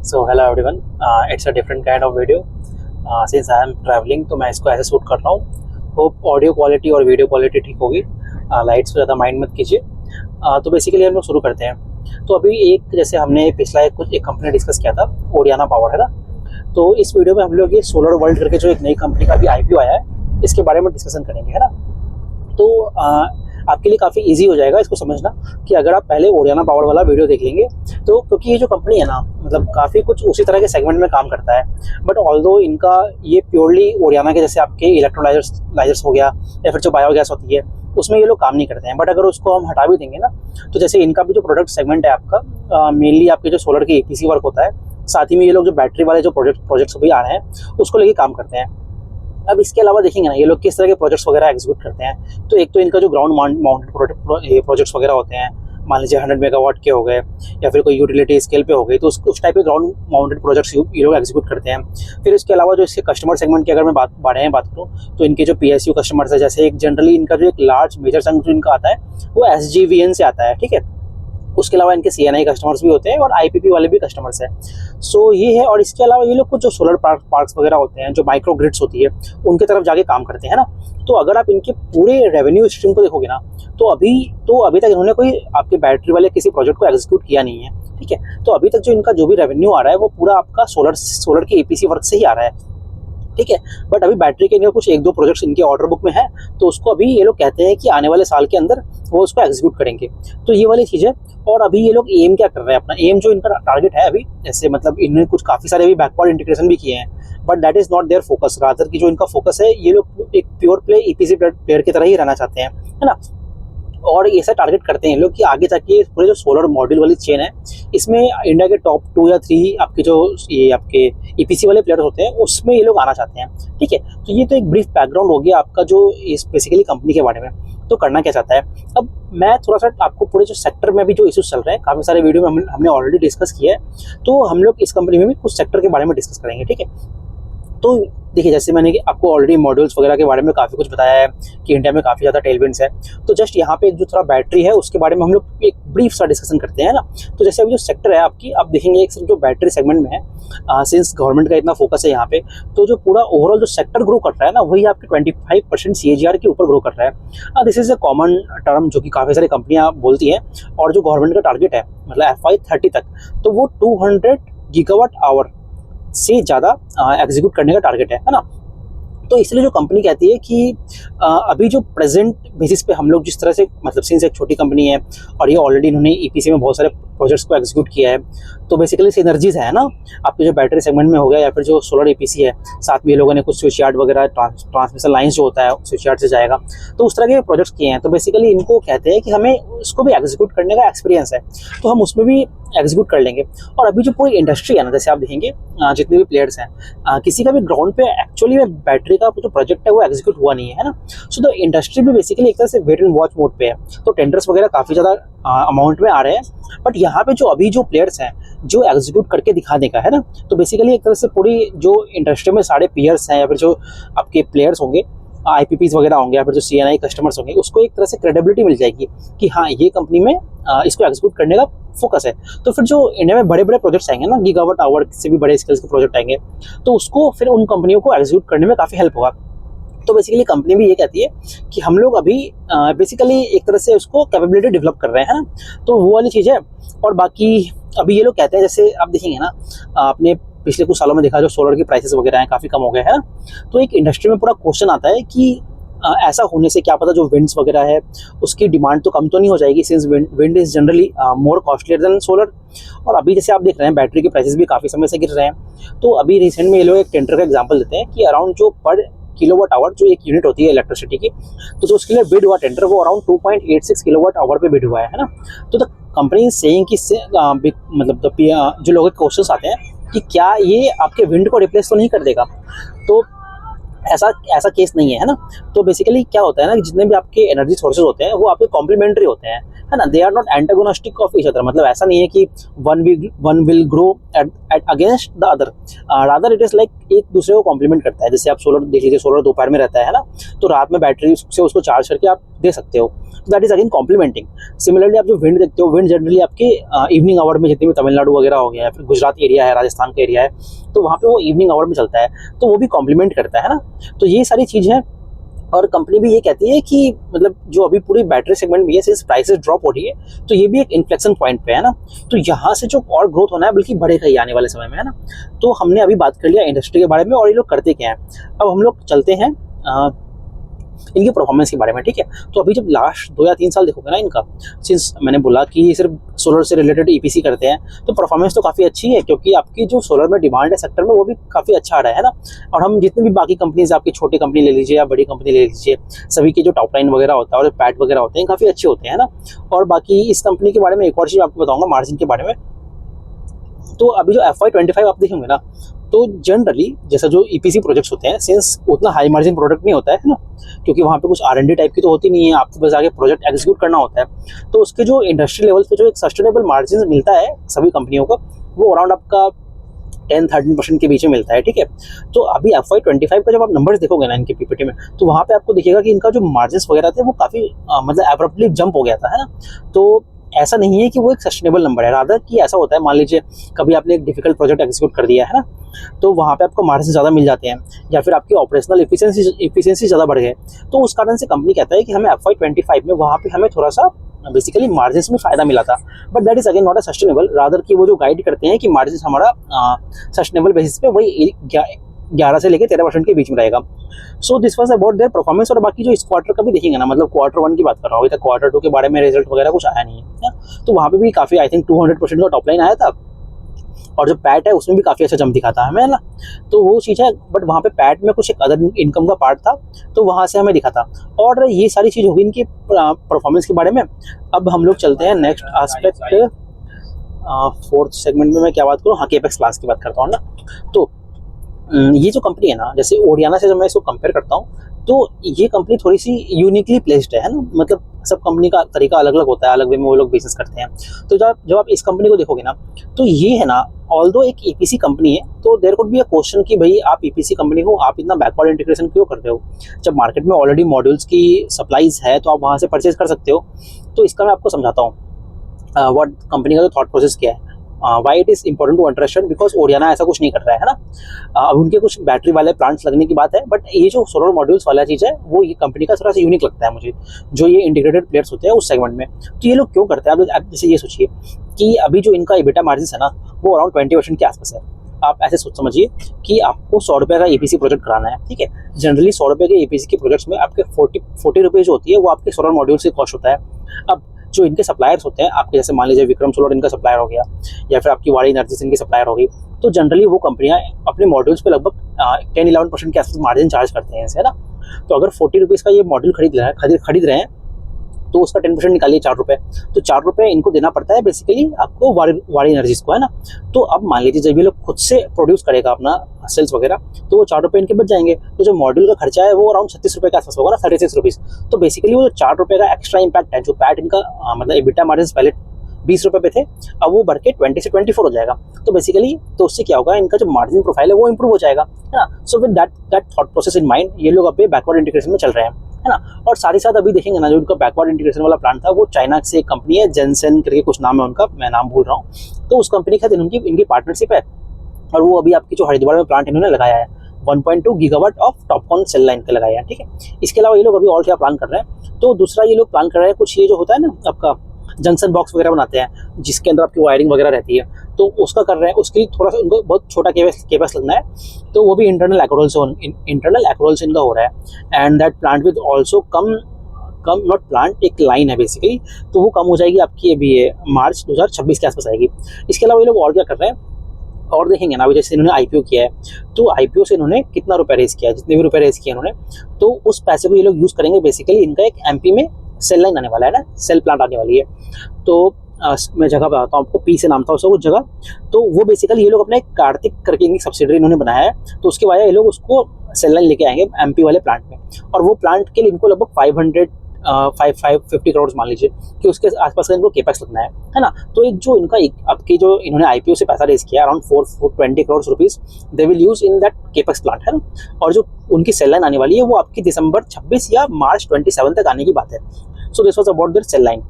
So hello everyone, it's a different kind of video. Since I am traveling तो मैं इसको ऐसे shoot कर रहा हूँ. होप ऑडियो क्वालिटी और वीडियो क्वालिटी ठीक होगी. लाइट्स को ज़्यादा माइंड मत कीजिए. तो बेसिकली हम लोग शुरू करते हैं. तो अभी एक जैसे हमने पिछला एक कंपनी डिस्कस किया था, ओडियाना पावर है ना. तो इस वीडियो में हम लोग ये सोलर वर्ल्ड करके जो एक नई कंपनी का भी IPO आया है, इसके बारे में डिस्कशन करेंगे, है ना. तो आपके लिए काफ़ी इजी हो जाएगा इसको समझना कि अगर आप पहले ओडियाना पावर वाला वीडियो देख लेंगे तो, क्योंकि ये जो कंपनी है ना, मतलब काफ़ी कुछ उसी तरह के सेगमेंट में काम करता है. बट ऑल्दो इनका ये प्योरली ओडियाना के जैसे आपके इलेक्ट्रोलाइजर्स हो गया या फिर जो बायोगैस होती है उसमें ये लोग काम नहीं करते हैं. बट अगर उसको हम हटा भी देंगे ना, तो जैसे इनका भी जो प्रोडक्ट सेगमेंट है आपका, मेनली आपके जो सोलर की EPC वर्क होता है, साथ ही में ये लोग जो बैटरी वाले जो प्रोजेक्ट्स भी आ रहे हैं उसको लेके काम करते हैं. अब इसके अलावा देखेंगे ना ये लोग किस तरह के प्रोजेक्ट्स वगैरह एग्जीक्यूट करते हैं. तो एक तो इनका जो ग्राउंड माउंटेड प्रोजेक्ट्स वगैरह होते हैं, मान लीजिए 100 मेगावाट के हो गए या फिर कोई यूटिलिटी स्केल पे हो गई, तो उस टाइप के ग्राउंड माउंटेड प्रोजेक्ट्स ये लोग एग्जीक्यूट करते हैं. फिर इसके अलावा जो इसके कस्टमर सेगमेंट की अगर मैं बात करूँ तो इनके जो PSU कस्टमर्स है, जैसे एक जनरली इनका जो एक लार्ज मेजर चंक जो इनका आता है वो SGVN से आता है, ठीक है. उसके अलावा इनके CNI कस्टमर्स भी होते हैं और IPP वाले भी कस्टमर्स हैं. सो ये है. और इसके अलावा ये लोग कुछ जो सोलर पार्क्स वगैरह होते हैं, जो माइक्रो ग्रिड्स होती है, उनके तरफ जाके काम करते हैं ना. तो अगर आप इनके पूरे रेवेन्यू स्ट्रीम को देखोगे ना, तो अभी तक इन्होंने कोई आपके बैटरी वाले किसी प्रोजेक्ट को एग्जीक्यूट किया नहीं है, ठीक है. तो अभी तक जो इनका जो भी रेवेन्यू आ रहा है वो पूरा आपका सोलर के EPC वर्क से ही आ रहा है, ठीक है. बट अभी बैटरी के कुछ 1-2 प्रोजेक्ट्स इनके ऑर्डर बुक में है, तो उसको अभी ये लोग कहते हैं कि आने वाले साल के अंदर वो उसको एग्जीक्यूट करेंगे. तो ये वाली चीज़ है. और अभी ये लोग एम क्या कर रहे हैं, अपना एम जो इनका टारगेट है अभी, जैसे मतलब इन्होंने कुछ काफ़ी सारे अभी बैकवर्ड इंटीग्रेशन भी किए हैं, but that is not their focus. Rather की जो इनका फोकस है, ये लोग एक प्योर प्ले EPC प्लेयर की तरह ही रहना चाहते हैं, है ना. और ऐसा टारगेट करते हैं लोग कि आगे जाके पूरे जो सोलर मॉड्यूल वाली चेन है, इसमें इंडिया के टॉप 2 या 3 आपके जो ये आपके EPC वाले प्लेयर होते हैं उसमें ये लोग आना चाहते हैं, ठीक है. तो ये तो एक ब्रीफ बैकग्राउंड हो गया आपका जो इस बेसिकली कंपनी के बारे में. तो करना क्या चाहता है. अब मैं थोड़ा सा आपको पूरे जो सेक्टर में भी जो इश्यूज चल रहे हैं, काफ़ी सारे वीडियो में हमने ऑलरेडी डिस्कस किया है, तो हम लोग इस कंपनी में भी कुछ सेक्टर के बारे में डिस्कस करेंगे, ठीक है. तो देखिए, जैसे मैंने आपको ऑलरेडी मॉड्यूल्स वगैरह के बारे में काफ़ी कुछ बताया है कि इंडिया में काफ़ी ज़्यादा टेलविंड्स है. तो जस्ट यहाँ पे जो थोड़ा बैटरी है उसके बारे में हम लोग एक ब्रीफ सा डिस्कशन करते हैं ना. तो जैसे अभी जो सेक्टर है आपकी, आप देखेंगे एक जो बैटरी सेगमेंट में है, सिंस गवर्नमेंट का इतना फोकस है यहाँ पे, तो जो पूरा ओवरऑल जो सेक्टर ग्रो कर रहा है ना, वही आपके 25% CAGR के ऊपर ग्रो कर रहा है. This is a common term जो कि काफ़ी सारी कंपनियाँ बोलती हैं. और जो गवर्नमेंट का टारगेट है मतलब FY 30 तक, तो वो 200 गीगावाट आवर से ज़्यादा एग्जीक्यूट करने का टारगेट है ना. तो इसलिए जो कंपनी कहती है कि अभी जो प्रेजेंट बेसिस पे हम लोग जिस तरह से, मतलब सिंस एक छोटी कंपनी है और ये ऑलरेडी इन्होंने EPC में बहुत सारे प्रोजेक्ट्स को एग्जीक्यूट किया है, तो बेसिकली सिनर्जीज है ना आपके जो बैटरी सेगमेंट में हो गया या फिर जो सोलर EPC है, साथ में ये लोगों ने कुछ स्विच यार्ड वगैरह, ट्रांसमिशन लाइन्स जो होता है स्विच यार्ड से जाएगा, तो उस तरह के प्रोजेक्ट्स किए हैं. तो बेसिकली इनको कहते हैं कि हमें उसको भी एग्जीक्यूट करने का एक्सपीरियंस है, तो हम उसमें भी एग्जीक्यूट कर लेंगे. और अभी जो पूरी इंडस्ट्री है ना, जैसे आप देखेंगे जितने भी प्लेयर्स हैं, किसी का भी ग्राउंड पे एक्चुअली में बैटरी का जो प्रोजेक्ट है वो एग्जीक्यूट हुआ नहीं है ना. सो द इंडस्ट्री भी बेसिकली एक तरह से वेट एंड वॉच मोड पे है. तो टेंडर्स वगैरह काफ़ी ज़्यादा अमाउंट में आ रहे हैं, बट यहाँ पे जो अभी जो प्लेयर्स हैं जो एग्जीक्यूट करके दिखा देगा, है ना. तो बेसिकली एक तरह से पूरी जो इंडस्ट्री में सारे पीयर्स हैं या फिर जो आपके प्लेयर्स होंगे, IPPs वगैरह होंगे या फिर जो CNI कस्टमर्स होंगे, उसको एक तरह से क्रेडिबिलिटी मिल जाएगी कि हाँ, ये कंपनी में इसको एग्जीक्यूट करने का फोकस है. तो फिर जो इंडिया में बड़े बड़े प्रोजेक्ट्स आएंगे ना, गीगावाट आवर से भी बड़े स्केल्स के प्रोजेक्ट आएंगे, तो उसको फिर उन कंपनियों को एग्जीक्यूट करने में काफ़ी हेल्प होगा. तो बेसिकली कंपनी भी ये कहती है कि हम लोग अभी बेसिकली एक तरह से उसको कैपेबिलिटी डेवलप कर रहे हैं, है ना. तो वो वाली चीज़ है. और बाकी अभी ये लोग कहते हैं, जैसे आप देखेंगे ना, आपने पिछले कुछ सालों में देखा जो सोलर की प्राइसेस वगैरह हैं काफ़ी कम हो गए हैं ना. तो एक इंडस्ट्री में पूरा क्वेश्चन आता है कि ऐसा होने से क्या पता जो विंड्स वगैरह है उसकी डिमांड तो कम तो नहीं हो जाएगी, since wind is generally more costlier then solar. और अभी जैसे आप देख रहे हैं बैटरी के प्राइसेस भी काफ़ी समय से गिर रहे हैं. तो अभी रिसेंट में ये लोग एक टेंडर का एग्जाम्पल देते हैं कि अराउंड जो पर किलोवाट आवर जो एक यूनिट होती है इलेक्ट्रिसिटी की, तो जो उसके लिए बिड हुआ टेंडर वो अराउंड 2.86 किलोवाट आवर पे बिड हुआ है ना. तो द कंपनी सेइंग कि मतलब जो लोगों के क्वेश्चंस आते हैं कि क्या ये आपके विंड को रिप्लेस तो नहीं कर देगा, तो ऐसा केस नहीं है ना. तो बेसिकली क्या होता है ना कि जितने भी आपके एनर्जी सोर्सेज होते हैं वो आपके कॉम्प्लीमेंट्री होते हैं, है ना. They are not antagonistic of each other. मतलब ऐसा नहीं है कि one will grow at against the other. Rather it is like एक दूसरे को कॉम्प्लीमेंट करता है. जैसे आप सोलर देख लीजिए, सोलर दोपहर में रहता है ना, तो रात में बैटरी से उसको चार्ज करके आप दे सकते हो. तो that is again complementing. Similarly आप जो विंड देखते हो, विंड जनरली आपके इवनिंग आवर में, जितनी भी तमिलनाडु वगैरह हो गया या फिर गुजरात एरिया है, राजस्थान का एरिया है, तो वहाँ पे वो इवनिंग आवर में चलता है, तो वो भी कॉम्प्लीमेंट करता है ना। तो ये सारी चीज़ है। और कंपनी भी ये कहती है कि मतलब जो अभी पूरी बैटरी सेगमेंट में है, सिंस प्राइसेस ड्रॉप हो रही है, तो ये भी एक इन्फ्लेक्शन पॉइंट पे है ना। तो यहाँ से जो और ग्रोथ होना है बल्कि बढ़ेगा ही आने वाले समय में, है ना। तो हमने अभी बात कर लिया इंडस्ट्री के बारे में और ये लोग करते क्या है। अब हम लोग चलते हैं इनकी परफॉर्मेंस के बारे में, ठीक है। तो अभी जब लास्ट 2 या 3 साल देखोगे ना इनका, सिंस मैंने बोला कि ये सिर्फ सोलर से रिलेटेड ईपीसी करते हैं, तो परफॉर्मेंस तो काफ़ी अच्छी है, क्योंकि आपकी जो सोलर में डिमांड है सेक्टर में, वो भी काफ़ी अच्छा आ रहा है ना। और हम जितनी भी बाकी कंपनीज, आपकी छोटी कंपनी ले लीजिए या बड़ी कंपनी ले लीजिए, सभी की जो टॉप लाइन वगैरह होता है और पैट वगैरह होते हैं, काफ़ी अच्छे होते हैं ना। और बाकी इस कंपनी के बारे में एक और चीज़ आपको बताऊंगा मार्जिन के बारे में। तो अभी जो FY25 आप देखेंगे ना, तो जनरली जैसा जो ईपीसी प्रोजेक्ट्स होते हैं, सिंस उतना हाई मार्जिन प्रोडक्ट नहीं होता है ना, क्योंकि वहाँ पे कुछ R&D टाइप की तो होती नहीं है, आपको बस आगे प्रोजेक्ट एग्जीक्यूट करना होता है। तो उसके जो इंडस्ट्री लेवल पे जो एक सस्टेनेबल मार्जिन मिलता है सभी कंपनियों को, वो अराउंड आपका 10-13% के बीच में मिलता है, ठीक है। तो अभी FY25 का जब आप नंबर्स देखोगे ना इनके पीपीटी में, तो वहाँ पे आपको दिखेगा कि इनका जो मार्जिन वगैरह थे वो काफ़ी मतलब एब्रप्टली जंप हो गया था, है ना। तो ऐसा नहीं है कि वो एक सस्टेनेबल नंबर है, रादर कि ऐसा होता है, मान लीजिए कभी आपने एक डिफिकल्ट प्रोजेक्ट एग्जीक्यूट कर दिया है ना, तो वहाँ पे आपको मार्जिन ज़्यादा मिल जाते हैं, या फिर आपकी ऑपरेशनल इफिशिएंसी ज़्यादा बढ़ गए, तो उस कारण से कंपनी कहता है कि हमें FY25 में वहाँ पे हमें थोड़ा सा बेसिकली मार्जिन में फ़ायदा मिला था, but that is again not a sustainable, rather कि वो जो गाइड करते हैं कि मार्जिन हमारा सस्टेनेबल बेसिस पे वही 11 से लेकर 13% के बीच में रहेगा। सो this was about their performance. और बाकी जो इस क्वार्टर का भी देखेंगे ना, मतलब Q1 की बात कर रहा हूँ, अभी तक Q2 के बारे में रिजल्ट वगैरह कुछ आया नहीं है, तो वहाँ पे भी काफ़ी आई थिंक 200% का टॉप लाइन आया था, और जो पैट है उसमें भी काफ़ी अच्छा जम दिखा था हमें ना। तो वो चीज़ है, बट वहाँ पे पैट में कुछ एक अदर इनकम का पार्ट था, तो वहाँ से हमें दिखा था। और ये सारी चीज़ होगी इनकी परफॉर्मेंस के बारे में। अब हम लोग चलते हैं नेक्स्ट आस्पेक्ट, 4th सेगमेंट में मैं क्या बात करूँ, हाँ केपेक्स प्लान्स की बात करता हूँ ना। तो ये जो कंपनी है ना, जैसे ओरियाना से जब मैं इसको कंपेयर करता हूँ, तो ये कंपनी थोड़ी सी यूनिकली प्लेस्ड है ना। मतलब सब कंपनी का तरीका अलग अलग होता है, अलग वे में वो लोग बिजनेस करते हैं। तो जब आप इस कंपनी को देखोगे ना, तो ये है ना, ऑल्दो एक ईपीसी कंपनी है, तो there could be a question कि भाई आप ईपीसी कंपनी हो, आप इतना बैकवर्ड इंटीग्रेशन क्यों करते हो, जब मार्केट में ऑलरेडी मॉड्यूल्स की सप्लाईज है तो आप वहाँ से परचेज कर सकते हो। तो इसका मैं आपको समझाता हूँ व्हाट कंपनी का जो थॉट प्रोसेस क्या है, why it is important to understand, because Oriana ऐसा कुछ नहीं कर रहा है ना। अब उनके कुछ बैटरी वाले प्लांट्स लगने की बात है, बट ये जो सोलर मॉड्यूल्स वाला चीज़ है, वो ये कंपनी का थोड़ा सा यूनिक लगता है मुझे, जो ये इंटीग्रेटेड प्लेयर्स होते हैं उस सेगमेंट में। तो ये लोग क्यों करते हैं, आप जैसे ये सोचिए कि अभी जो इनका EBITDA मार्जिन है ना, वो अराउंड 20% के आसपास है। आप ऐसे सोच समझिए कि आपको 100 रुपये का ईपीसी प्रोजेक्ट कराना है, ठीक है। जनरली 100 रुपये के ईपीसी के प्रोजेक्ट्स में आपके 40 रुपये जो होती है वो आपके सोलर मॉड्यूल से कॉस्ट होता है। अब जो इनके सप्लायर्स होते हैं आपके, जैसे मान लीजिए विक्रम सोलर इनका सप्लायर हो गया, या फिर आपकी वाड़ी एनर्जीज इनकी सप्लायर हो गई, तो जनरली वो कंपनियां अपने मॉड्यूल्स पे लगभग 10-11% के आसपास मार्जिन चार्ज करते हैं इनसे, है ना। तो अगर 40 रुपीज़ का ये मॉड्यूल खरीद रहे हैं, तो उसका 10% निकालिए 4 रुपये, तो 4 रुपये इनको देना पड़ता है बेसिकली आपको वाड़ी एनर्जीज को, है ना। तो अब मान लीजिए जब ये लोग खुद से प्रोड्यूस करेगा अपना सेल्स वगैरह, तो वो 4 रुपये इनके बच जाएंगे। तो जो मॉड्यूल का खर्चा है वो अराउंड 36 रुपये के आसपास होगा ना, 36 रुपीज़। तो बेसिकली वो जो 4 रुपये का एक्स्ट्रा इम्पैक्ट है, जो पैट इनका मतलब EBITDA मार्जिन पहले 20 रुपये पे थे, अब वो बढ़ के 20 से 24 हो जाएगा। तो बेसिकली तो उससे क्या होगा, इनका जो मार्जिन प्रोफाइल है वो इंप्रूव हो जाएगा, है ना। So with that thought process in mind, ये लोग अभी बैकवर्ड इंटीग्रेशन में चल रहे हैं, है ना। और साथ ही साथ अभी देखेंगे ना, जो उनका बैकवर्ड इंटीग्रेशन वाला प्लांट था, वो चाइना से एक कंपनी है, जेनसेन करके कुछ नाम है उनका, मैं नाम भूल रहा हूँ। तो उस कंपनी के साथ इनकी पार्टनरशिप है, और वो अभी आपकी जो हरिद्वार में प्लांट इन्होंने लगाया है 1.2 gigawatt of TOPCon cell line का लगाया है, ठीक है। इसके अलावा ये लोग अभी और क्या प्लान कर रहे हैं, तो दूसरा ये लोग प्लान कर रहे हैं कुछ, ये जो होता है ना आपका जंक्शन बॉक्स वगैरह बनाते हैं, जिसके अंदर आपकी वायरिंग वगैरह रहती है, तो उसका कर रहे हैं। उसके लिए थोड़ा सा उनको बहुत छोटा केपेक्स लगना है, तो वो भी इंटरनल एक्रोल से इनका हो रहा है। And that plant with also come not plant, एक लाइन है बेसिकली, तो वो कम हो जाएगी आपकी अभी ये मार्च 2026 के आसपास आएगी। इसके अलावा ये लोग और क्या कर रहे हैं, और देखेंगे ना, अभी जैसे इन्होंने आईपीओ किया है, तो आईपीओ से इन्होंने कितना रुपया रेज किया है, जितने भी रुपए रेज किए इन्होंने, तो उस पैसे को ये लोग यूज़ करेंगे। बेसिकली इनका एक एमपी में सेल लाइन आने वाला है ना, सेल प्लांट आने वाली है। तो मैं जगह बताता हूँ आपको, पी से नाम था उसका कुछ जगह। तो वो बेसिकली ये लोग अपने कार्तिक करके इनकी सब्सिडरी इन्होंने बनाया है, तो उसके बाद ये लोग उसको सेल लाइन लेके आएंगे एमपी वाले प्लांट में। और वो प्लांट के लिए इनको लगभग 550 करोड़ मान लीजिए कि उसके आसपास का इनको केपेक्स लगना है ना। तो एक जो इनका आपकी जो इन्होंने आईपीओ से पैसा रेज किया around 420 crore rupees they will use in that capex plant, है ना। और जो उनकी सेल लाइन आने वाली है वो आपकी दिसंबर 26 या मार्च 27 तक आने की बात है। So this was about their cell line.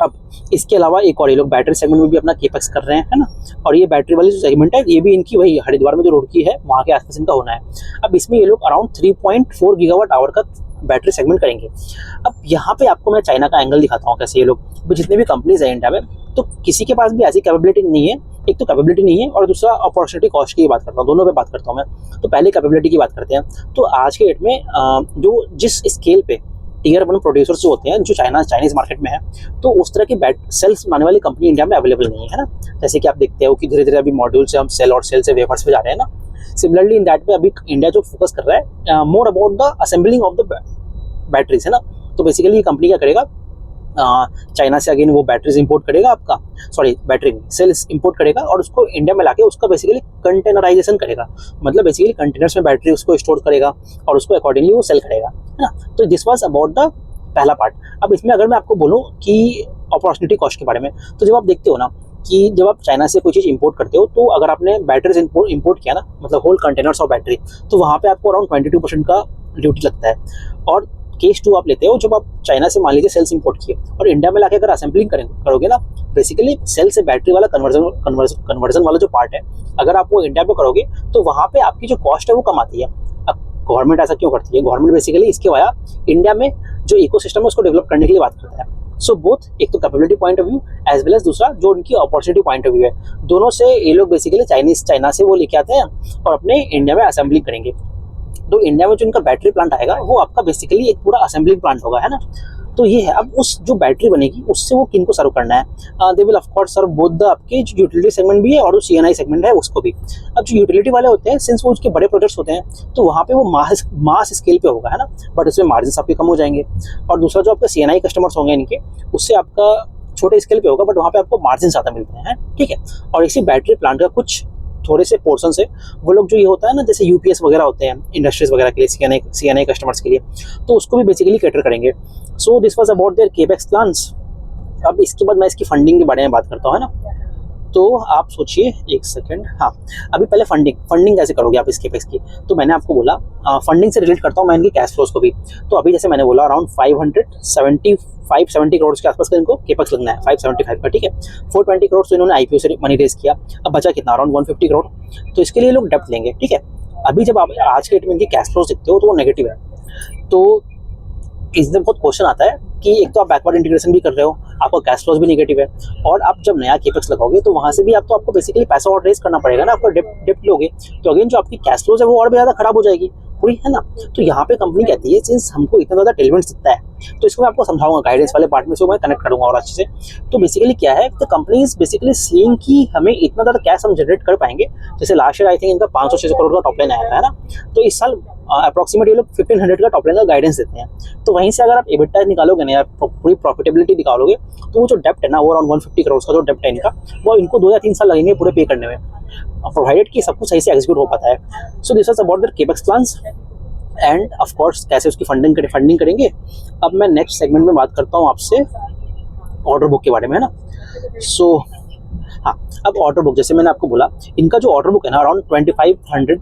अब इसके अलावा एक और ये लोग बैटरी सेगमेंट में भी अपना केपेक्स कर रहे हैं, है ना। और ये बैटरी वाली जो सेगमेंट है ये भी इनकी वही हरिद्वार में जो रुड़की है वहाँ के आसपास इनका होना है। अब इसमें ये लोग अराउंड 3.4 गीगावाट आवर का बैटरी सेगमेंट करेंगे। अब यहाँ पे आपको मैं चाइना का एंगल दिखाता हूँ कैसे ये लोग जितने भी कंपनीज है इंडिया में, तो किसी के पास भी ऐसी कैपेबिलिटी नहीं है। एक तो कैपेबिलिटी नहीं है और दूसरा अपॉर्चुनिटी कॉस्ट की बात करता हूँ, दोनों पे बात करता हूँ मैं। तो पहले कैपेबिलिटी की बात करते हैं। तो आज के डेट में जो जिस स्केल पे टीयर 1 प्रोड्यूसर्स जो होते हैं जो चाइनीज मार्केट में है, तो उस तरह की सेल्स बनाने वाली कंपनी इंडिया में अवेलेबल नहीं है ना। जैसे कि आप देखते हो कि धीरे धीरे अभी मॉड्यूल से हम सेल और सेल से वेफर्स पे जा रहे हैं ना। सिमिलरली इन दैट पे अभी इंडिया जो फोकस कर रहा है more about the assembling of the batteries, है ना। तो बेसिकली ये कंपनी क्या करेगा, चाइना से अगेन वो बैटरीज इंपोर्ट करेगा आपका, सॉरी बैटरी सेल्स इंपोर्ट करेगा और उसको इंडिया में लाके उसका बेसिकली कंटेनराइजेशन करेगा। मतलब बेसिकली कंटेनर्स में बैटरी उसको स्टोर करेगा और उसको अकॉर्डिंगली वो सेल करेगा, है ना। तो दिस वाज अबाउट द पहला पार्ट। अब इसमें अगर मैं आपको बोलूँ कि अपॉर्चुनिटी कॉस्ट के बारे में, तो जब आप देखते हो ना कि जब आप चाइना से कोई चीज़ इंपोर्ट करते हो, तो अगर आपने बैटरीज इंपोर्ट किया ना, मतलब होल कंटेनर्स ऑफ बैटरी, तो वहाँ पे आपको अराउंड 22% का ड्यूटी लगता है। और केस 2 आप लेते हो, जब आप चाइना से मान लीजिए सेल्स इंपोर्ट किए और इंडिया में लाके अगर असेंबलिंग करोगे ना, बेसिकली सेल से बैटरी वाला कन्वर्जन वाला जो पार्ट है, अगर आप वो इंडिया में करोगे तो वहाँ पे आपकी जो कॉस्ट है वो कम आती है। अब गवर्नमेंट ऐसा क्यों करती है, गवर्नमेंट बेसिकली इसके वाया इंडिया में जो इकोसिस्टम है उसको डेवलप करने के लिए बात करता है। सो बोथ, एक तो capability point of view as well as दूसरा जो उनकी अपॉर्चुनिटी पॉइंट ऑफ व्यू है, दोनों से ये लोग बेसिकली चाइना से वो लेके आते हैं और अपने इंडिया में असेंबलिंग करेंगे। तो इंडिया में जो इनका बैटरी प्लांट आएगा वो आपका बेसिकली एक पूरा असेंबलिंग प्लांट होगा, है ना। तो ये है। अब उस जो बैटरी बनेगी उससे वो किनको सर्व करना है, they will of course serve both the आपके जो यूटिलिटी सेगमेंट भी है और जो सीएनआई सेगमेंट है उसको भी। अब जो यूटिलिटी वाले होते हैं, सिंस वो उसके बड़े प्रोजेक्ट्स होते हैं, तो वहाँ पे वो मास स्केल पे होगा, है ना, बट उसमें मार्जिन आपके कम हो जाएंगे। और दूसरा जो आपका सीएनआई कस्टमर्स होंगे इनके, उससे आपका छोटे स्केल पे होगा बट वहाँ पे आपको मार्जिन ज़्यादा मिलते हैं, ठीक है। और इसी बैटरी प्लांट का कुछ थोड़े से पोर्शन से वो लोग जो ये होता है ना, जैसे यूपीएस वगैरह होते हैं इंडस्ट्रीज वगैरह के लिए, सीएनआई कस्टमर्स के लिए, तो उसको भी बेसिकली कैटर करेंगे। सो this was about there capex plans. अब इसके बाद मैं इसकी फंडिंग के बारे में बात करता हूँ, है ना। तो आप सोचिए एक सेकंड, हाँ अभी पहले फंडिंग कैसे करोगे आप इस केपेक्स की। तो मैंने आपको बोला फंडिंग से रिलेट करता हूँ मैं इनकी कैश फ्लोज को भी। तो अभी जैसे मैंने बोला अराउंड 570 करोड़ के आसपास का इनको केपेक्स लगना है, 575 का, ठीक है। 420 करोड़ तो इन्होंने आईपीओ से मनी रेज किया। अब बचा कितना, अराउंड 150 करोड़। तो इसके लिए लोग डेप्ट लेंगे, ठीक है। अभी जब आप आज के डेट में इनकी कैश फ्लोज देखते हो तो वो नेगेटिव है। तो इसमें बहुत क्वेश्चन आता है कि एक तो आप बैकवर्ड इंटीग्रेशन भी कर रहे हो, आपका कैश फ्लोज भी नेगेटिव है, और आप जब नया केपेक्स लगाओगे तो वहाँ से भी आपको बेसिकली पैसा और रेज करना पड़ेगा ना, आपको डेप्ट लोगे तो अगेन जो आपकी कैश फ्लोज है वो और भी ज़्यादा खराब हो जाएगी पूरी, है ना। तो यहाँ पे कंपनी कहती है सिंस हमको इतना ज़्यादा टेलमेंट्स दिखता है, तो इसको मैं आपको समझाऊंगा गाइडेंस वाले पार्ट में, से मैं कनेक्ट करूँगा और अच्छे से। तो बेसिकली क्या है, तो कंपनी इज बेसिकली सीइंग कि हमें इतना ज़्यादा कैश हम जनरेट कर पाएंगे। जैसे लास्ट ईयर आई थिंक इनका 500-600 करोड़ का टॉप लाइन आया था, है ना। तो इस साल अप्रॉक्सीमेट ये लोग 1500 का टॉप लाइन का गाइडेंस देते हैं। तो वहीं से अगर आप एबिटा निकालोगे ना या पूरी प्रॉफिटेबिलिटी निकालोगे, तो वो जो डेप्ट है ना वो अराउंड 150 करोड़ का जो डेप्ट है इनका, वो इनको 2 या 3 साल लगेंगे पूरे पे करने में, प्रोवाइडेड कि सब कुछ सही से एग्जीक्यूट हो पाता है। So this was about there capex plans end of course कैसे उसकी फंडिंग करेंगे। अब मैं नेक्स्ट सेगमेंट में बात करता हूँ आपसे ऑर्डर बुक के बारे में, है ना। सो हाँ, अब ऑर्डर बुक जैसे मैंने आपको बोला, इनका जो ऑर्डर बुक है ना अराउंड 2500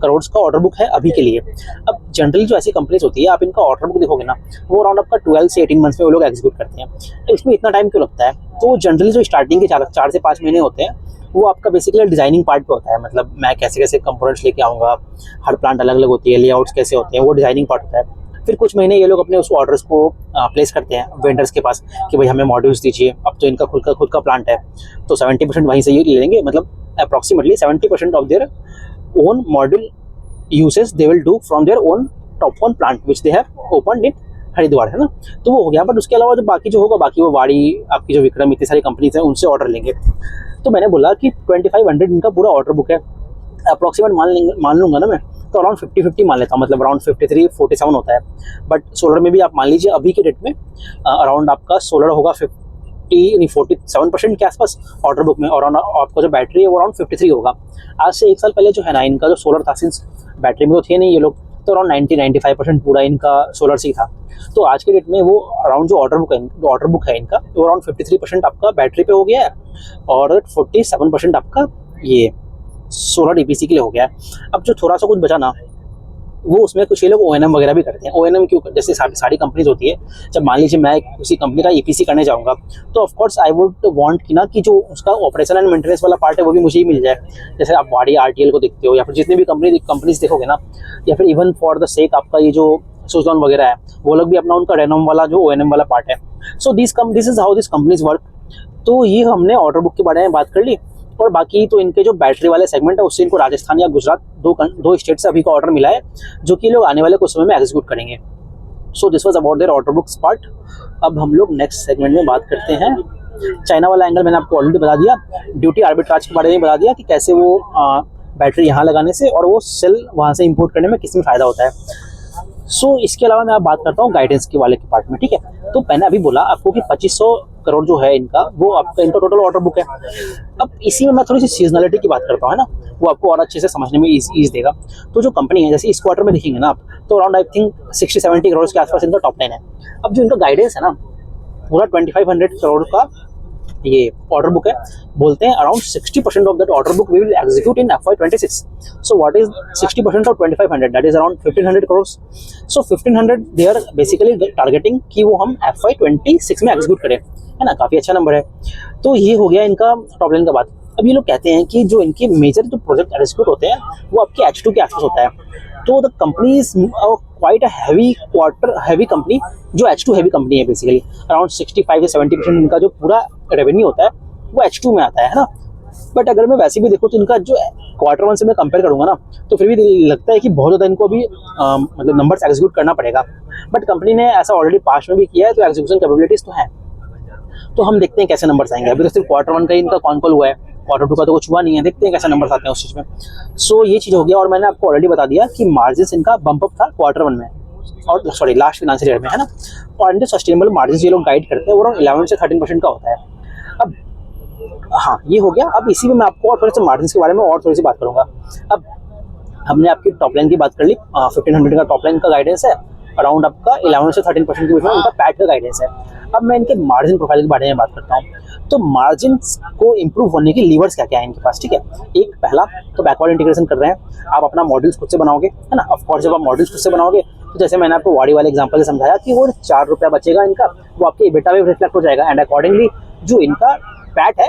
करोड़ का ऑर्डर बुक है अभी के लिए। अब जनरली जो ऐसी कंपनीज होती है, आप इनका ऑर्डर बुक देखोगे ना, वो अराउंड आपका 12 से 18 मंथ्स में वो लोग एग्जीक्यूट करते हैं। तो इसमें इतना टाइम क्यों लगता है, तो जनरली जो स्टार्टिंग के 4 से 5 महीने होते हैं वो आपका बेसिकली डिजाइनिंग पार्ट पे होता है। मतलब मैं कैसे कैसे कंपोनेंट्स लेके आऊँगा, हर प्लांट अलग अलग होती है, लेआउट्स कैसे होते हैं, वो डिजाइनिंग पार्ट होता है। फिर कुछ महीने ये लोग अपने उस ऑर्डर्स को प्लेस करते हैं वेंडर्स के पास कि भाई हमें मॉड्यूल्स दीजिए। अब तो इनका खुद का प्लांट है, तो 70% वहीं से ये ले लेंगे, मतलब approximately 70% of their own module usage they will do from their own top one plant which they have opened इन हरिद्वार, है ना। तो वो हो गया। बट उसके अलावा जो बाकी जो होगा, बाकी वो वाड़ी, आपकी जो विक्रम, इतनी सारी कंपनीज हैं, उनसे ऑर्डर लेंगे। तो मैंने बोला कि 2500 इनका पूरा ऑर्डर बुक है। अप्रॉक्सीमेट मान लूँगा ना मैं, तो अराउंड 50-50 मान लेता हूँ, मतलब अराउंड 53-47 होता है। बट सोलर में भी आप मान लीजिए अभी के डेट में अराउंड आपका सोलर होगा 47% के आसपास ऑर्डर बुक में, और आपका जो बैटरी है वो अराउंड 53 होगा। आज से 1 साल पहले जो है ना, इनका जो सोलर था, सिंस बैटरी में तो थे नहीं ये लोग, तो अराउंड 90-95% पूरा इनका सोलर से ही था। तो आज के डेट में वो अराउंड जो ऑर्डर बुक है इनका, वो अराउंड 53% आपका बैटरी पे हो गया है और 47% आपका ये सोलर ईपीसी के लिए हो गया है। अब जो थोड़ा सा कुछ बचा ना, वो उसमें कुछ ये लोग O&M वगैरह भी करते हैं। O&M क्यों, जैसे सारी कंपनीज होती है, जब मान लीजिए मैं किसी कंपनी का EPC करने जाऊँगा तो of course I would want कि ना कि जो उसका ऑपरेशन एंड मेंटेनेंस वाला पार्ट है वो भी मुझे ही मिल जाए। जैसे आप वाड़ी RTL को देखते हो, या फिर जितनी भी कंपनीज देखोगे ना, या फिर इवन फॉर द सेक आपका ये जो सुज़लॉन वगैरह है, वो लोग भी अपना उनका रेनोम वाला जो O&M वाला पार्ट है। So this is how this companies work. तो ये हमने ऑर्डर बुक के बारे में बात कर ली। और बाकी तो इनके जो बैटरी वाले सेगमेंट है उससे इनको राजस्थान या गुजरात दो स्टेट से अभी का ऑर्डर मिला है, जो कि लोग आने वाले कुछ समय में एग्जीक्यूट करेंगे। सो this was about there order books part. अब हम लोग नेक्स्ट सेगमेंट में बात करते हैं। चाइना वाला एंगल मैंने आपको ऑलरेडी बता दिया, ड्यूटी आर्बिट्राज के बारे में बता दिया कि कैसे वो बैटरी यहाँ लगाने से और वो सेल वहाँ से इंपोर्ट करने में किस में फ़ायदा होता है। सो इसके अलावा मैं आप बात करता हूँ गाइडेंस के वाले के पार्ट में, ठीक है। तो मैंने अभी बोला आपको कि 2500 करोड़ जो है इनका, वो आपका इनका टोटल ऑर्डर बुक है। अब इसी में मैं थोड़ी सी सीजनलिटी की बात करता हूँ, है ना, वो आपको और अच्छे से समझने में ईज देगा। तो जो कंपनी है, जैसे इस क्वार्टर में देखेंगे ना आप, तो अराउंड आई थिंक 60-70 करोड़ के आसपास इनका टॉप लाइन है। अब जो इनका गाइडेंस है ना, पूरा 2500 करोड़ का ये ऑर्डर बुक है। बोलते हैं around 60% of that order book we will execute in FY26। So what is 60% of 2500? That is around 1500 crore. So 1500 they are basically targeting कि वो हम FY26 में एग्जीक्यूट करें, है ना, काफ़ी अच्छा नंबर है। तो ये हो गया इनका टॉप लाइन का बात। अब ये लोग कहते हैं कि जो इनके मेजर जो प्रोजेक्ट एग्जीक्यूट होते हैं वो आपके H2 के आसपास होता है। तो the company is quite a heavy company, जो H2 हैवी कंपनी है बेसिकली। अराउंड 65 से 70% इनका जो पूरा रेवेन्यू होता है वो H2 में आता है ना। बट अगर मैं वैसे भी देखूँ तो इनका जो Q1 से मैं कंपेयर करूँगा ना, तो फिर भी लगता है कि बहुत ज़्यादा इनको अभी मतलब नंबर्स एग्जीक्यूट करना पड़ेगा। बट कंपनी ने ऐसा ऑलरेडी पास्ट में भी किया है, तो एग्जीक्यूशन कैपेबिलिटीज तो है। तो हम देखते हैं कैसे नंबर्स आएंगे। अभी तो सिर्फ Q1 का ही इनका कॉल हुआ है, Q2 का तो कुछ हुआ नहीं है। देखते हैं कैसे नंबर्स आते हैं उस चीज़ में। सो ये चीज़ हो गया। और मैंने आपको ऑलरेडी बता दिया कि मार्जिन इनका बम्प अप था Q1 में, और सॉरी लास्ट फाइनेंशियल ईयर में, है ना। और इनके सस्टेनेबल मार्जिन ये लोग गाइड करते हैं वो 11 से 13% का होता है। अब हाँ, ये हो गया। अब इसी में मैं आपको और थोड़े से मार्जिन के बारे में और थोड़ी सी बात करूँगा। अब हमने आपकी टॉप लाइन की बात कर ली, 1500 का टॉप लाइन का गाइडेंस है, अराउंड आपका 11 से 13% के बीच में उनका पैट का गाइडेंस है। अब मैं इनके मार्जिन प्रोफाइल के बारे में बात करता हूँ। तो मार्जिन को इम्प्रूव होने के लीवर्स क्या क्या है इनके पास, ठीक है। एक पहला तो बैकवर्ड इंटीग्रेशन कर रहे हैं। आप अपना मॉडल्स खुद से बनाओगे, है ना। ऑफकोर्स जब आप मॉडल्स खुद से बनाओगे तो जैसे मैंने आपको वाड़ी वाले एग्जांपल से समझाया कि वो 4 रुपया बचेगा इनका, वो आपके EBITDA में रिफ्लेक्ट हो जाएगा। एंड अकॉर्डिंगली जो इनका पैट है,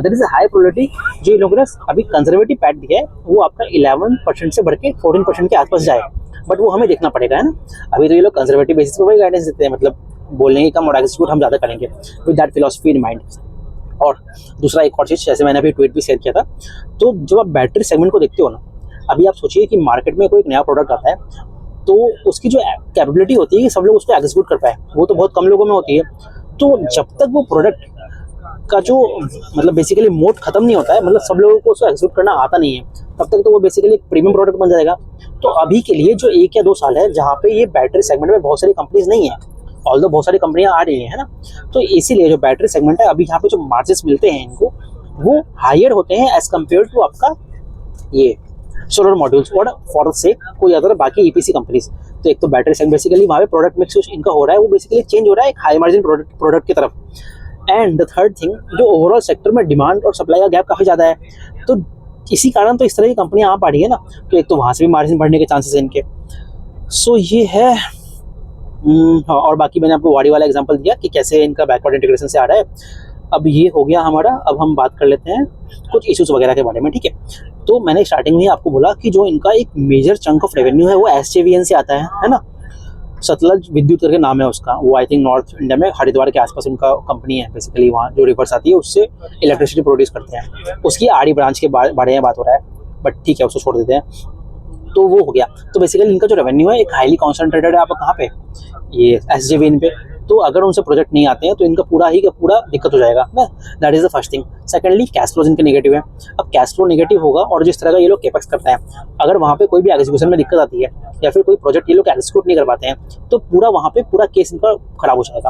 that is a high probability जो इन लोगों ने अभी कंजर्वेटिव पैट दिया है वो आपका 11% से बढ़ के 14% के आसपास जाए। बट वो हमें देखना पड़ेगा, है ना। अभी तो ये लोग कंजर्वेटिव बेसिस पे वही गाइडेंस देते हैं, मतलब बोलने की कम और एग्जीक्यूट हम ज़्यादा करेंगे, with that philosophy in mind. और दूसरा एक और चीज़, जैसे मैंने अभी ट्वीट भी शेयर किया था, तो जब आप बैटरी सेगमेंट को देखते हो ना, अभी आप सोचिए कि मार्केट में कोई एक नया प्रोडक्ट आता है तो उसकी जो कैपेबिलिटी होती है कि सब लोग उसको एग्जीक्यूट कर पाए, वो तो बहुत कम लोगों में होती है। तो जब तक वो प्रोडक्ट का जो मतलब बेसिकली मोड खत्म नहीं होता है, मतलब सब लोगों को उसको एग्जीक्यूट करना आता नहीं है, तब तक तो वो बेसिकली एक प्रीमियम प्रोडक्ट बन जाएगा। तो अभी के लिए जो 1 या 2 साल है जहाँ पे ये बैटरी सेगमेंट में बहुत सारी कंपनीज नहीं है, ऑल्दो बहुत सारी कंपनियां आ रही हैं, है ना। तो इसीलिए जो बैटरी सेगमेंट है अभी यहाँ पे जो मार्जिन मिलते हैं इनको वो हायर होते हैं एज कम्पेयर टू आपका ये सोलर मॉड्यूल्स और फॉर द सेक कोई अदर बाकी EPC कंपनीज। तो एक तो बैटरी सेगमेंट बेसिकली वहाँ पे प्रोडक्ट मिक्स इनका हो रहा है, वो बेसिकली चेंज हो रहा है एक हाई मार्जिन प्रोडक्ट की तरफ। एंड द थर्ड थिंग, जो ओवरऑल सेक्टर में डिमांड और सप्लाई का गैप काफ़ी ज़्यादा है, तो इसी कारण तो इस तरह की कंपनियां आ पा रही है ना। तो एक तो वहाँ से भी मार्जिन बढ़ने के चांसेस हैं इनके। सो ये है। और बाकी मैंने आपको वाड़ी वाला एग्जांपल दिया कि कैसे इनका बैकवर्ड इंटीग्रेशन से आ रहा है। अब ये हो गया हमारा। अब हम बात कर लेते हैं कुछ इश्यूज वगैरह के बारे में, ठीक है। तो मैंने स्टार्टिंग में ही आपको बोला कि जो इनका एक मेजर चंक ऑफ रेवेन्यू है वो SJVN से आता है ना। सतलज विद्युत करके नाम है उसका, वो आई थिंक नॉर्थ इंडिया में हरिद्वार के आसपास उनका कंपनी है। बेसिकली वहाँ जो रिवर्स आती है उससे इलेक्ट्रिसिटी प्रोड्यूस करते हैं। उसकी RE ब्रांच के बारे में बात हो रहा है, बट ठीक है उसको छोड़ देते हैं। तो वो हो गया। तो बेसिकली इनका जो रेवेन्यू है एक हाईली कॉन्सेंट्रेटेड है आप कहाँ पे, ये SJVN पे। तो अगर उनसे प्रोजेक्ट नहीं आते हैं तो इनका पूरा ही का पूरा दिक्कत हो जाएगा ना। That is the first thing. Secondly cash flows इनके नेगेटिव है। अब कैश फ्लो नेगेटिव होगा और जिस तरह का ये लोग कैपेक्स करते हैं, अगर वहाँ पे कोई भी एग्जीक्यूशन में दिक्कत आती है या फिर कोई प्रोजेक्ट ये लोग एग्जीक्यूट नहीं कर पाते हैं तो पूरा वहाँ पे पूरा केस इनका खराब हो जाएगा।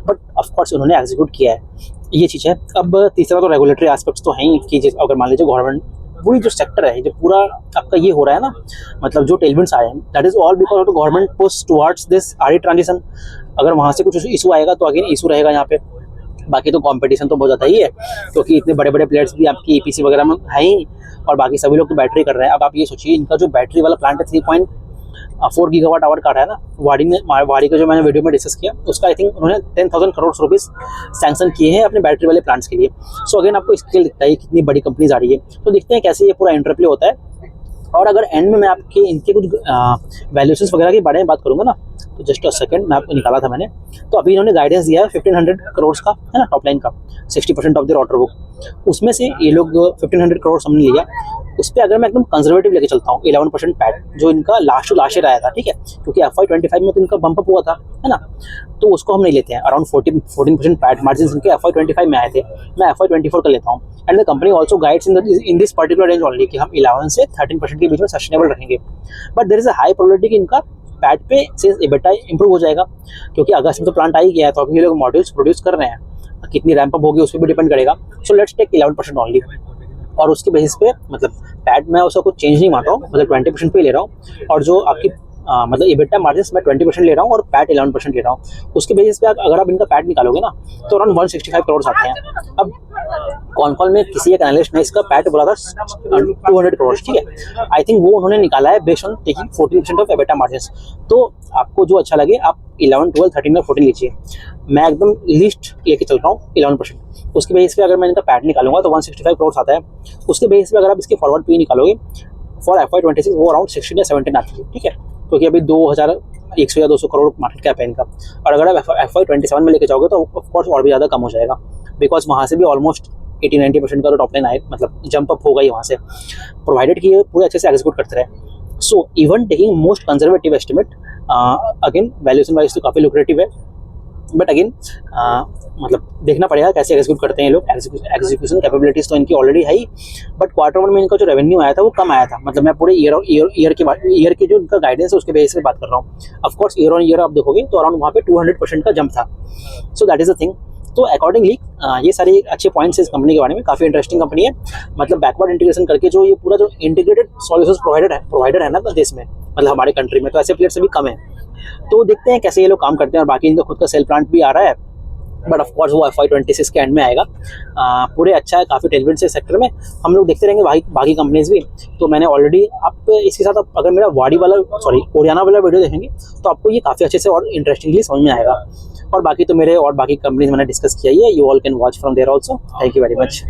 बट ऑफकोर्स उन्होंने एग्जीक्यूट किया है, ये चीज़ है। अब तीसरा तो रेगुलेटरी एस्पेक्ट्स तो हैं ही कि अगर मान लीजिए गवर्नमेंट पूरी जो सेक्टर है जो पूरा आपका ये हो रहा है ना, मतलब जो टेलविंड्स आए हैं, that is all because of the government push towards this RE transition. अगर वहाँ से कुछ इशू आएगा तो अगेन इशू रहेगा यहाँ पे। बाकी तो कंपटीशन तो बहुत ज़्यादा ही है क्योंकि इतने बड़े बड़े प्लेयर्स भी आपकी EPC वगैरह में हैं ही, और बाकी सभी लोग तो बैटरी कर रहे हैं। अब आप ये सोचिए इनका जो बैटरी वाला प्लांट है 4 गीगावाट आवर का रहा है ना, वाड़ी का जो मैंने वीडियो में डिस्कस किया उसका आई थिंक उन्होंने 10,000 करोड़ रुपीज़ सैंक्शन किए हैं अपने बैटरी वाले प्लांट्स के लिए। सो अगेन आपको स्केल दिखता है कितनी बड़ी कंपनीज आ रही है। तो देखते हैं कैसे ये पूरा इंटरप्ले होता है। और अगर एंड में मैं आपके इनके कुछ वैल्यूएशंस वगैरह के बारे में बात करूंगा ना, तो जस्ट अ सेकंड, मैं आपको निकाला था मैंने। तो अभी इन्होंने गाइडेंस दिया है 1500 करोड़ का, है ना, टॉप लाइन का, 60% ऑफ देयर ऑर्डर बुक। उसमें से ये लोग 1500 करोड़ हमने लिया। उस पर अगर मैं एकदम कंजर्वेटिव लेके चलता हूँ 11% पैट, जो इनका लास्ट टू लास्ट ईयर आया था, ठीक है, क्योंकि FY25 में तो इनका बम्प अप हुआ था, है ना, तो उसको हम नहीं लेते हैं। अराउंड 14% पैट मार्जिन इनके FY25 में आए थे। मैं FY24 का लेता हूँ। And the company also guides in this particular range only कि हम 11 से 13% के बीच में सस्टेनेबल रखेंगे। But there is a high probability कि इनका पैट पे से EBITDA इंप्रूव हो जाएगा, क्योंकि अगस्त में तो प्लांट आ ही गया है, तो अभी ये लोग मॉड्यूल्स प्रोड्यूस कर रहे हैं। कितनी रैंप अप होगी उस पर भी डिपेंड करेगा। सो लेट्स टेक 11% ओनली, और उसके बेसिस पे मतलब पैट मैं उसका कुछ चेंज नहीं मान रहा हूँ, मतलब 20% पे ले रहा हूँ। और जो आपकी मतलब EBITDA मार्जिन मैं 20% ले रहा हूँ और पैट 11% ले रहा हूँ। उसके बेसिस पे अगर आप इनका पैट निकालोगे ना, तो अराउंड 165 करोड़ आते हैं। अब कॉल में किसी एक एनालिस्ट ने इसका पैट बोला था 200 करोड़, ठीक है। आई थिंक वो उन्होंने निकाला है based on taking 14% of EBITDA margin. तो आपको जो अच्छा लगे आप 11, 12, 13 और 14 लीजिए। मैं एकदम लिस्ट लेके चल रहा हूँ 11%। उसके बेसिस पे अगर मैं इनका पैट निकालूंगा तो 165 करोड़ आता है। उसके बेसिस पे अगर आप इसके फॉरवर्ड पे निकालोगे फॉर FY26 वो अराउंड 16 या 17 आती है, ठीक है, क्योंकि अभी 2100 या 200 करोड़ मार्केट कैप है इनका। और अगर आप FY27 में लेके जाओगे तो ऑफकोर्स और भी ज़्यादा कम हो जाएगा, बिकॉज वहाँ से भी ऑलमोस्ट 80-90% का तो टॉप लाइन आए, मतलब जंप अप होगा ही वहाँ से, प्रोवाइडेड कि ये पूरे अच्छे से एग्जीक्यूट करते रहे। So even taking most conservative estimate, again valuation wise तो काफ़ी लुक्रेटिव है, बट अगेन मतलब देखना पड़ेगा कैसे एग्जीक्यूट करते हैं ये लोग। एग्जीक्यूशन कैपेबिलिटीज तो इनकी ऑलरेडी है ही, बट Q1 में इनका जो रेवेन्यू आया था वो कम आया था। मतलब मैं पूरे ईयर की जो इनका गाइडेंस है उसके बेसिस पे बात कर रहा हूँ। ऑफकोर्स ईयर ऑन ईयर आप देखोगे तो अराउंड वहाँ पे 200% का जंप था। So that is the thing. तो अकॉर्डिंगली ये सारे अच्छे पॉइंट्स है इस कंपनी के बारे में। काफ़ी इंटरेस्टिंग कंपनी है, मतलब बैकवर्ड इंटीग्रेशन करके जो ये पूरा जो इंटीग्रेटेड सॉल्यूशंस प्रोवाइडर है ना देश में, मतलब हमारे कंट्री में, तो ऐसे प्लेयर्स अभी कम है। तो देखते हैं कैसे ये लोग काम करते हैं। और बाकी इनका खुद का सेल प्लांट भी आ रहा है, बट ऑफकोर्स वो FY26 के एंड में आएगा। पूरे अच्छा है, काफ़ी टेलमेंट से सेक्टर में हम लोग देखते रहेंगे बाकी कंपनीज भी। तो मैंने ऑलरेडी आप इसके साथ अगर मेरा ओरियाना वाला वीडियो देखेंगे तो आपको ये काफ़ी अच्छे से और इंटरेस्टिंगली समझ में आएगा। और बाकी तो मेरे और बाकी कंपनीज मैंने डिस्कस किया ही है, you all can watch from there also. Thank you very much.